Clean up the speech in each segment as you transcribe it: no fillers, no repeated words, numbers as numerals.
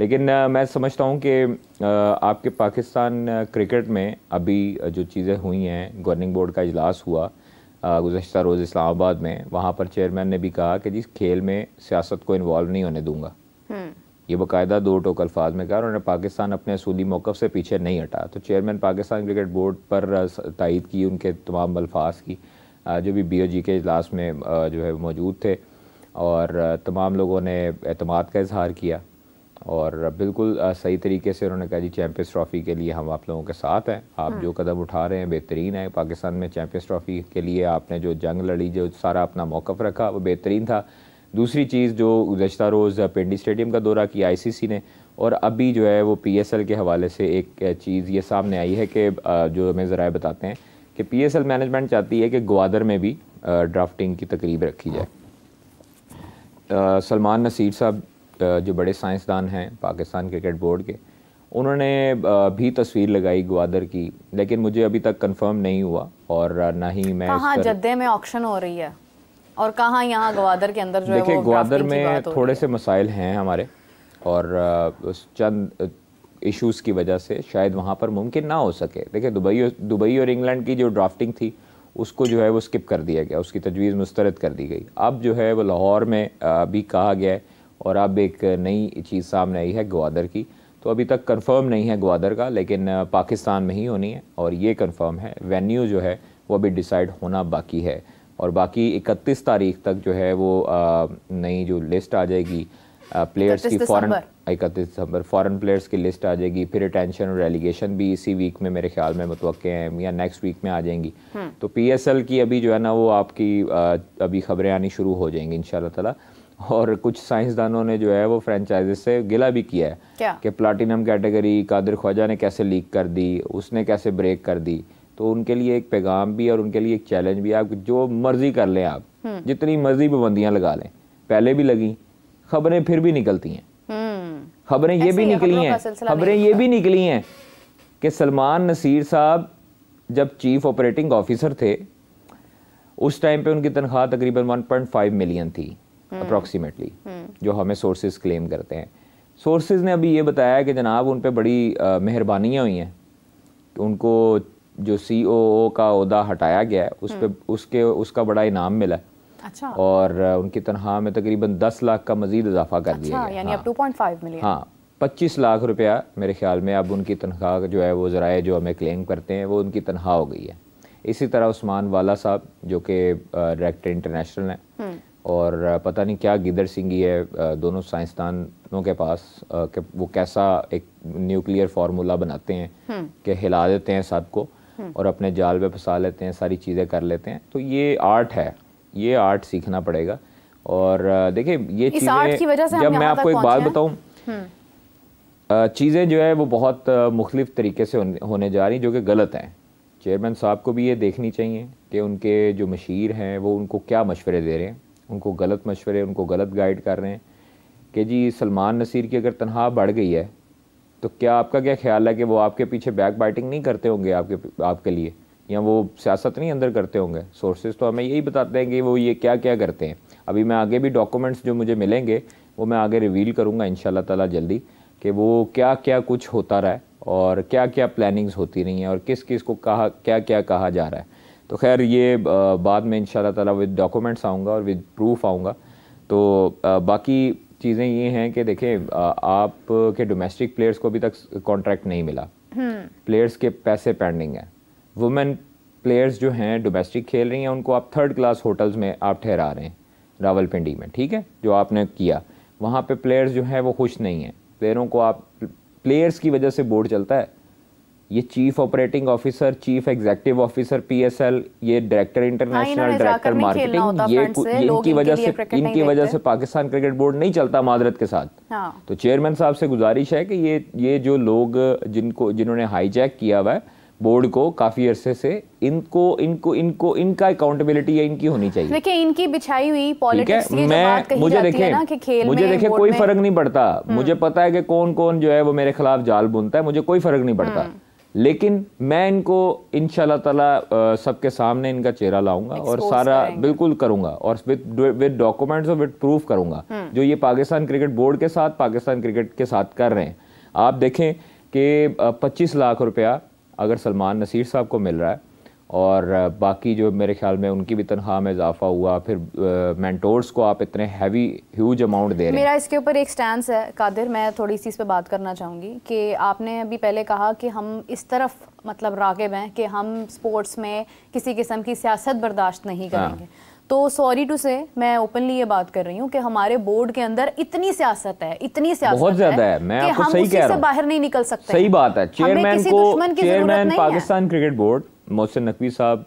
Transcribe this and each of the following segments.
लेकिन मैं समझता हूँ कि आपके पाकिस्तान क्रिकेट में अभी जो चीज़ें हुई हैं, गवर्निंग बोर्ड का इजलास हुआ गुज़श्ता रोज़ इस्लामाबाद में, वहाँ पर चेयरमैन ने भी कहा कि जिस खेल में सियासत को इन्वॉल्व नहीं होने दूंगा। ये बाकायदा 2 टोक अल्फाज में कहा। उन्होंने पाकिस्तान अपने असूली मौक़िफ़ से पीछे नहीं हटा। तो चेयरमैन पाकिस्तान क्रिकेट बोर्ड पर तायद की उनके तमाम अल्फाज की, जो भी BOG के इजलास में जो है मौजूद थे, और तमाम लोगों ने एतमाद का इजहार किया और बिल्कुल सही तरीके से उन्होंने कहा जी चैम्पियंस ट्रॉफ़ी के लिए हम आप लोगों के साथ हैं, आप जो कदम उठा रहे हैं बेहतरीन है। पाकिस्तान में चैम्पियंस ट्रॉफ़ी के लिए आपने जो जंग लड़ी, जो सारा अपना मौक़िफ़ रखा, वो बेहतरीन था। दूसरी चीज़ जो गुज़श्ता रोज़ पिंडी स्टेडियम का दौरा किया ICC ने, और अभी जो है वो PSL के हवाले से एक चीज़ ये सामने आई है कि जो हमें ज़राए बताते हैं कि PSL मैनेजमेंट चाहती है कि ग्वादर में भी ड्राफ्टिंग की तकरीब रखी जाए। सलमान नसीर साहब जो बड़े साइंसदान हैं पाकिस्तान क्रिकेट बोर्ड के, उन्होंने भी तस्वीर लगाई ग्वादर की, लेकिन मुझे अभी तक कंफर्म नहीं हुआ और ना ही मैं कहाँ जद्दे में ऑक्शन हो रही है और कहाँ यहाँ ग्वादर के अंदर जो है वो ग्वादर में थोड़े से मसाइल हैं हमारे, और चंद इश्यूज़ की वजह से शायद वहाँ पर मुमकिन ना हो सके। देखिए दुबई और इंग्लैंड की जो ड्राफ्टिंग थी उसको जो है वो स्किप कर दिया गया, उसकी तजवीज़ मुस्तरद कर दी गई। अब जो है वो लाहौर में भी कहा गया है और अब एक नई चीज़ सामने आई है ग्वादर की। तो अभी तक कंफर्म नहीं है ग्वादर का, लेकिन पाकिस्तान में ही होनी है और ये कंफर्म है। वेन्यू जो है वो अभी डिसाइड होना बाकी है, और बाकी 31 तारीख तक जो है वो नई जो लिस्ट आ जाएगी प्लेयर्स की, 31 दिसंबर फॉरेन प्लेयर्स की लिस्ट आ जाएगी। फिर रिटेंशन और रेलीगेशन भी इसी वीक में मेरे ख्याल में मुतवक्के हैं या नेक्स्ट वीक में आ जाएंगी। तो PSL की अभी जो है ना वो आपकी अभी खबरें आनी शुरू हो जाएंगी इंशाल्लाह ताला। और कुछ साइंसदानों ने जो है वो फ्रेंचाइजेस से गिला भी किया है कि प्लाटिनम कैटेगरी कादिर ख्वाजा ने कैसे लीक कर दी, उसने कैसे ब्रेक कर दी। तो उनके लिए एक पैगाम भी और उनके लिए एक चैलेंज भी, आप जो मर्जी कर लें, आप जितनी मर्जी पाबंदियां लगा लें, पहले भी लगी, खबरें फिर भी निकलती हैं। खबरें ये भी निकली हैं कि सलमान नसीर साहब जब चीफ ऑपरेटिंग ऑफिसर थे उस टाइम पे उनकी तनख्वाह तकरीबन 1.5 मिलियन थी अप्रॉक्सीमेटली, जो हमें सोर्सेज क्लेम करते हैं। सोर्सेज ने अभी ये बताया कि जनाब उन पे बड़ी मेहरबानियाँ हुई हैं, उनको जो COO का ओहदा हटाया गया है उस पे उसका बड़ा इनाम मिला है। अच्छा। और उनकी तनख्वाह में तकरीबन 10 लाख का मजीद इजाफा कर दिया गया, यानी अब 2.5 मिलियन। हाँ, 25 लाख रुपया मेरे ख्याल में अब उनकी तनख्वाह जो है वो ज़राए जो हमें क्लेम करते हैं वो उनकी तनख्वाह हो गई है। इसी तरह उस्मान वाला साहब जो कि डायरेक्टर इंटरनेशनल हैं, और पता नहीं क्या गिदर सिंगी है दोनों साइंसदानों के पास कि वो कैसा एक न्यूक्लियर फार्मूला बनाते हैं कि हिला देते हैं सबको और अपने जाल पे फंसा लेते हैं, सारी चीज़ें कर लेते हैं। तो ये आर्ट है, ये आर्ट सीखना पड़ेगा। और देखिए ये चीज़ें, जब मैं आपको एक बात बताऊँ, चीज़ें जो है वो बहुत मुख्तलिफ तरीके से होने जा रही जो कि गलत हैं। चेयरमैन साहब को भी ये देखनी चाहिए कि उनके जो मशीर हैं वो उनको क्या मशवरे दे रहे हैं, उनको गलत मशवरे, उनको गलत गाइड कर रहे हैं कि जी सलमान नसीर की अगर तनख्वाह बढ़ गई है तो क्या आपका क्या ख्याल है कि वो आपके पीछे बैक बाइटिंग नहीं करते होंगे आपके लिए, या वो सियासत नहीं अंदर करते होंगे? सोर्सेज तो हमें यही बताते हैं कि वो ये क्या क्या करते हैं। अभी मैं आगे भी डॉक्यूमेंट्स जो मुझे मिलेंगे वो मैं आगे रिवील करूँगा इंशाल्लाह ताला जल्दी, कि वो क्या क्या कुछ होता रहा है और क्या क्या प्लानिंग्स होती रही हैं और किस किस को कहा क्या क्या कहा जा रहा है। तो खैर ये बाद में इंशाल्लाह ताला विद डॉक्यूमेंट्स आऊँगा और विद प्रूफ आऊँगा। तो बाकी चीज़ें ये हैं कि देखें, आप के डोमेस्टिक प्लेयर्स को अभी तक कॉन्ट्रैक्ट नहीं मिला, प्लेयर्स के पैसे पेंडिंग हैं। वुमेन प्लेयर्स जो हैं डोमेस्टिक खेल रही हैं उनको आप 3rd क्लास होटल्स में आप ठहरा रहे हैं रावलपिंडी में, ठीक है, जो आपने किया। वहाँ पे प्लेयर्स जो हैं वो खुश नहीं हैं, प्लेयरों को आप, प्लेयर्स की वजह से बोर्ड चलता है। ये chief operating officer, chief executive officer PSL, ये डायरेक्टर इंटरनेशनल, डायरेक्टर मार्केटिंग, ये इनकी वजह से पाकिस्तान क्रिकेट बोर्ड नहीं चलता मादरत के साथ। तो चेयरमैन साहब से गुजारिश है कि ये जो लोग जिन्होंने हाईजैक किया हुआ है बोर्ड को काफी अरसे से, इनका अकाउंटेबिलिटी है, इनकी होनी चाहिए। देखिए इनकी बिछाई हुई पॉलिटिक्स, ये जो बात कही मुझे जाती है ना कि खेल मुझे में, देखिए कोई फर्क नहीं पड़ता, मुझे पता है कि कौन कौन जो है वो मेरे खिलाफ जाल बुनता है, मुझे कोई फर्क नहीं पड़ता। लेकिन मैं इनको इंशाल्लाह ताला सबके सामने इनका चेहरा लाऊंगा और सारा बिल्कुल करूंगा और विद डॉक्यूमेंट्स और विद प्रूफ करूंगा जो ये पाकिस्तान क्रिकेट बोर्ड के साथ, पाकिस्तान क्रिकेट के साथ कर रहे हैं। आप देखें कि 25 लाख रुपया अगर सलमान नसीर साहब को मिल रहा है और बाकी जो मेरे ख्याल में उनकी भी तनख्वाह में इजाफा हुआ, फिर मेंटोर्स को आप इतने हैवी ह्यूज अमाउंट दे रहे हैं। मेरा इसके ऊपर एक स्टैंस है कादिर, मैं थोड़ी सी इस पे बात करना चाहूँगी कि आपने अभी पहले कहा कि हम इस तरफ मतलब राग़िब हैं कि हम स्पोर्ट्स में किसी किस्म की सियासत बर्दाश्त नहीं करेंगे। तो सॉरी टू से मैं ओपनली ये बात कर रही हूँ कि हमारे बोर्ड के अंदर इतनी सियासत है, इतनी सियासत बहुत ज्यादा है, मैं आपको सही कह रहा हूँ, बाहर नहीं निकल सकते। सही बात है। Chairman Pakistan cricket board Mohsin Naqvi साहब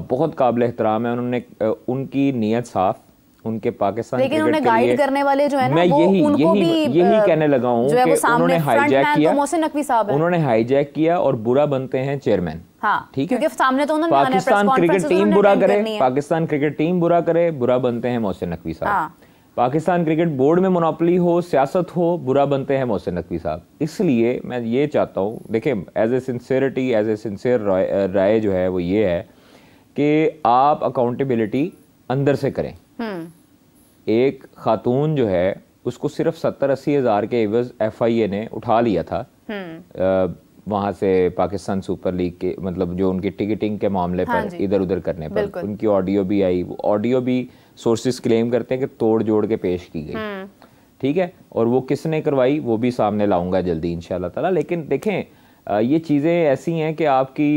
बहुत काबिल एहतराम है, उन्होंने उनकी नीयत साफ, उनके पाकिस्तान लेकिन उन्हें गाइड करने वाले जो है ना, मैं यही कहने लगा हूँ कि उन्होंने हाईजैक किया, मोहसिन नकवी साहब उन्होंने हाईजैक किया और बुरा बनते हैं चेयरमैन। हाँ, ठीक है, क्योंकि सामने तो उन्होंने पाकिस्तान क्रिकेट टीम बुरा करे, पाकिस्तान क्रिकेट टीम बुरा करे, बुरा बनते हैं मोहसिन नकवी साहब। पाकिस्तान क्रिकेट बोर्ड में मोनोपोली हो, सियासत हो, बुरा बनते हैं मोहसिन नकवी साहब। इसलिए मैं ये चाहता हूँ, देखिए as a sincerity, as a sincere राय जो है वो ये है कि आप अकाउंटेबिलिटी अंदर से करें। एक खातून जो है उसको सिर्फ 70-80 हज़ार के एवज FIA ने उठा लिया था वहाँ से पाकिस्तान सुपर लीग के, मतलब जो उनकी टिकटिंग के मामले पर इधर उधर करने पर उनकी ऑडियो भी आई, वो ऑडियो भी सोर्सेस क्लेम करते हैं कि तोड़ जोड़ के पेश की गई। ठीक है, और वो किसने करवाई वो भी सामने लाऊंगा जल्दी इंशाल्लाह ताला। लेकिन देखें ये चीज़ें ऐसी हैं कि आपकी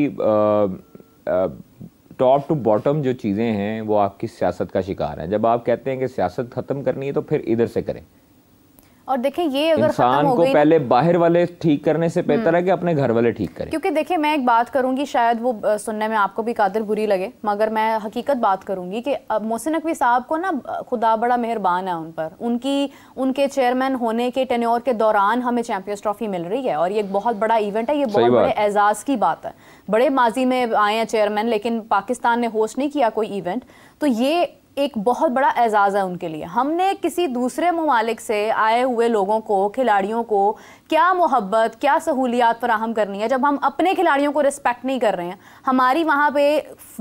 टॉप टू बॉटम जो चीज़ें हैं वो आपकी सियासत का शिकार हैं। जब आप कहते हैं कि सियासत ख़त्म करनी है तो फिर इधर से करें। और देखें ये अगर इंसान को पहले बाहर वाले ठीक करने से बेहतर है कि अपने घर वाले ठीक करें। क्योंकि देखिए मैं एक बात करूंगी, शायद वो सुनने में आपको भी कादिर बुरी लगे, मगर मैं हकीकत बात करूंगी कि मोहसिन नकवी साहब को ना खुदा बड़ा मेहरबान है उन पर, उनके चेयरमैन होने के टेन्योर के दौरान हमें चैंपियंस ट्रॉफी मिल रही है और ये एक बहुत बड़ा इवेंट है, ये बहुत बड़े एजाज की बात है। बड़े माजी में आए हैं चेयरमैन, लेकिन पाकिस्तान ने होस्ट नहीं किया कोई इवेंट, तो ये एक बहुत बड़ा एजाज़ है उनके लिए। हमने किसी दूसरे ममालिक से आए हुए लोगों को, खिलाड़ियों को क्या मोहब्बत, क्या सहूलियात फराहम करनी है जब हम अपने खिलाड़ियों को रिस्पेक्ट नहीं कर रहे हैं। हमारी वहाँ पे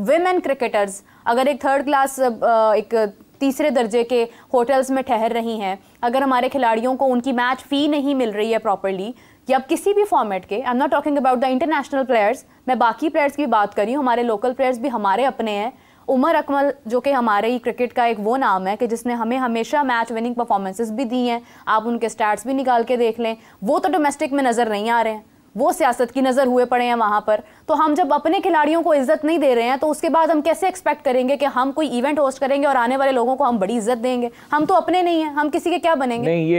विमेन क्रिकेटर्स अगर एक थर्ड क्लास, एक तीसरे दर्जे के होटल्स में ठहर रही हैं, अगर हमारे खिलाड़ियों को उनकी मैच फ़ी नहीं मिल रही है प्रॉपरली, या किसी भी फॉर्मेट के, I am not talking about the international players, मैं बाकी प्लेयर्स की भी बात कर रही हूँ, हमारे लोकल प्लेयर्स भी हमारे अपने हैं। उमर अकमल जो कि हमारे ही क्रिकेट का एक वो नाम है कि जिसने हमें हमेशा मैच विनिंग परफॉर्मेंसेस भी दी हैं, आप उनके स्टैट्स भी निकाल के देख लें, वो तो डोमेस्टिक में नज़र नहीं आ रहे हैं, वो सियासत की नज़र हुए पड़े हैं वहाँ पर। तो हम जब अपने खिलाड़ियों को इज्जत नहीं दे रहे हैं तो उसके बाद हम कैसे एक्सपेक्ट करेंगे कि हम कोई इवेंट होस्ट करेंगे और आने वाले लोगों को हम बड़ी इज्जत देंगे? हम तो अपने नहीं हैं, हम किसी के क्या बनेंगे? नहीं,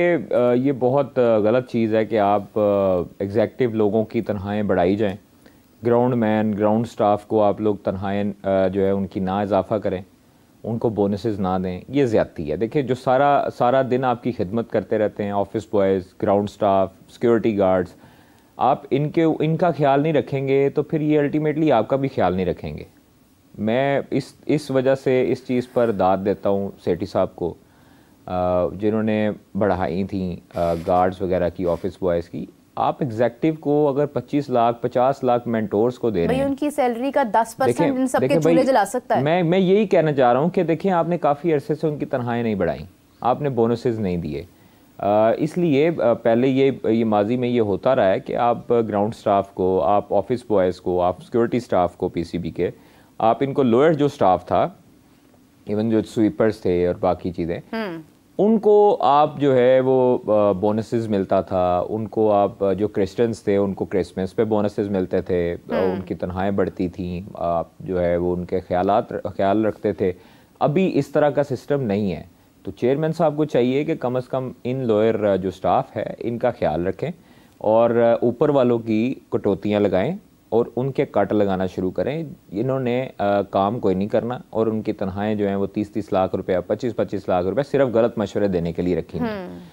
ये बहुत गलत चीज़ है कि आप एग्जेक्टिव लोगों की तनख्वाहें बढ़ाई जाएँ, ग्राउंड मैन, ग्राउंड स्टाफ को आप लोग तनख्वाहें जो है उनकी ना इजाफा करें, उनको बोनसेस ना दें, ये ज़्यादती है। देखिए जो सारा दिन आपकी खिदमत करते रहते हैं, office boys, ground staff, security guards, आप इनका ख्याल नहीं रखेंगे तो फिर ये अल्टीमेटली आपका भी ख्याल नहीं रखेंगे। मैं इस वजह से इस चीज़ पर दाद देता हूँ सेठी साहब को, जिन्होंने बढ़ाई थी गार्ड्स वगैरह की, ऑफिस बॉयज़ की। आप एग्जेक्टिव को अगर 25 लाख 50 लाख मेंटोर्स को दे रहे हैं, उनकी सैलरी का 10% इन सबके चूल्हे जला सकता है। मैं यही कहना चाह रहा हूँ कि देखिए आपने काफ़ी अरसे से उनकी तनख्वाहें नहीं बढ़ाई, आपने बोनसेस नहीं दिए, इसलिए पहले ये माजी में ये होता रहा है कि आप ग्राउंड स्टाफ को, आप ऑफिस बॉयज़ को, आप सिक्योरिटी स्टाफ को, PCB के, आप इनको लोअर जो स्टाफ था, इवन जो स्वीपर्स थे और बाकी चीज़ें, उनको आप जो है वो बोनसेस मिलता था, उनको आप जो क्रिश्चियंस थे उनको क्रिसमस पे बोनसेस मिलते थे, उनकी तनख्वाहें बढ़ती थी, आप जो है वो उनके ख्याल रखते थे। अभी इस तरह का सिस्टम नहीं है, तो चेयरमैन साहब को चाहिए कि कम से कम इन लोअर जो स्टाफ है इनका ख्याल रखें और ऊपर वालों की कटौतियाँ लगाएं और उनके कट लगाना शुरू करें। इन्होंने काम कोई नहीं करना और उनकी तनख्वाहें जो हैं वो 30-30 लाख रुपया, 25-25 लाख रुपया सिर्फ गलत मशवरे देने के लिए रखी हैं।